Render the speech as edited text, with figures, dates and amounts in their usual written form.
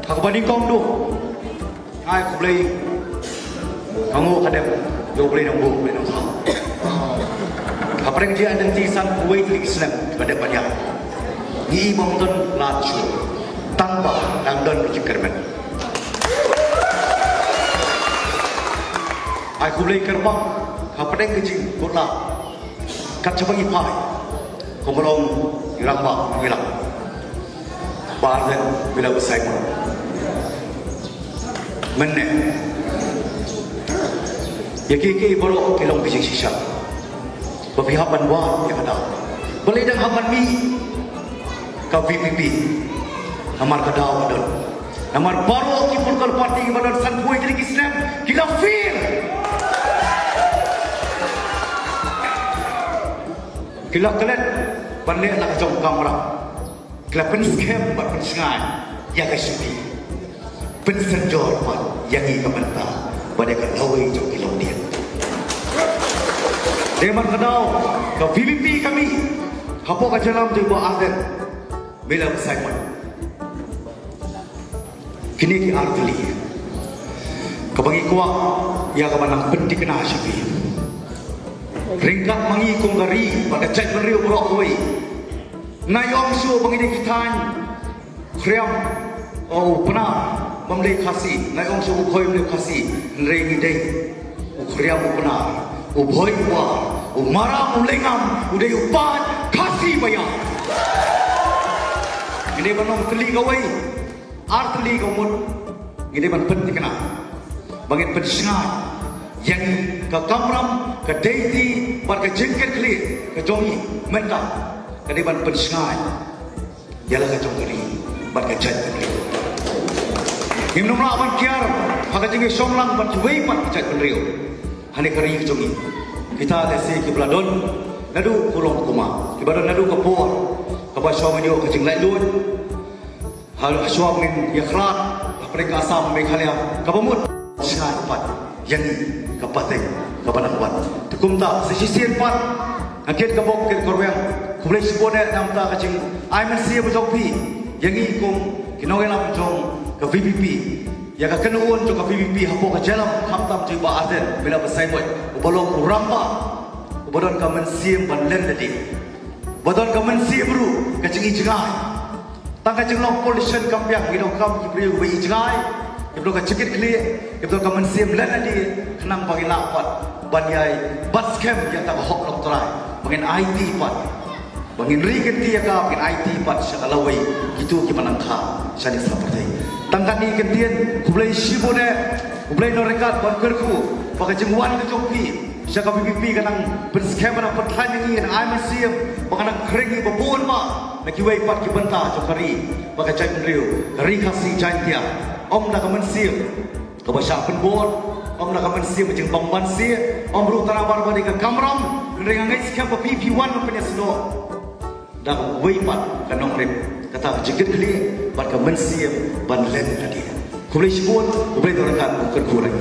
Aku banding kong tu. Ai aku boleh kamu kadang yo boleh nombor boleh nombor. Apa yang dia ada tisan kuih Islam pada banyak. Ni mungkin laju tanpa langdan berjikirman. Aku boleh kerbang. Apa yang kecil kurla. Kat cabang ipai. Kumulong iramba bilang. Bahan bila besar mana ya kiki baru kilong bising sisa berpihak banwa yang ada boleh dah haman mi ke VPP namar kedau dan namar baru kipul kal parti badan sanpui jadi Islam kita feel kita kelet balik nak jom kamera kita penskem buat pensengai yang kesupi pensenjor pun yang ia mentah pada kelawai jom kilong dia deman kenal ke VPP kami kapok ke jalan tu buat akhir bila bersaiman kini ki artli kebangi kuat yang kemanang penting kena syafi ringkat mangi kongari pada cek meriu berok kuih nayong su bangini kitan kriam pernah membeli kasih nayong su ukoi membeli kasih nrei ngidei ukriam pernah uboi wa umara ulengam udai upat kasih bayar ini banong teli kawai artli kawun ini ban penting kena bangit pensengat yang ke kamram ke deiti bar ke jengket kli ke jongi mentah kadiban pensengai ialah kacung kali berkejat kali himnom lawan kiar haka jingi somlang ban cuwei pat kejat kali hani kari kacungi kita desi kibladon nadu kulong kuma kibladon nadu kapur kapa somenyo kacing laidun hal aswam min yakhrat mereka asam mekhalia kapamut sengai pat yang kapateng kapanakbat tukumta sisir pat akhir kabok ke korwang boleh sebutnya nampak kacing IMC berjopi yang ini kum kinawen lam jong ke VPP yang ke kenuun jong ke VPP hapo ke jalan hamtam cuba aden bila bersaibot ubalong uramba ubadon ke mensim banlen tadi ubadon ke mensim ru kacing ijengai tang kacing long pollution kampiang hidau kam kibri ubi ijengai kibri ke cekit kli kibri ke mensim len tadi kenang bagi lapat banyai baskem yang tak hok lok terai bangin IT pat bangin riket dia ka bangin IT pat sakalawai itu kimanang ka sani seperti tangkan ni kentian kublai sibone kublai norekat ban kerku pakai jengwan ke joki saka PPP kanang penskem na patlan ni an IMC panganang krengi babon ma nakiwai pat kibenta jokari pakai cai penriu kari kasih jantia om na kamensim kabasya penbor om nak mensia macam bangban sia om ru tanabar badi ke kamram rengangai skam PP1 punya seno dah weipat kanong rep kata jikit kali bar ke mensia ban len tadi kublai sebut kublai dorkan bukan kurang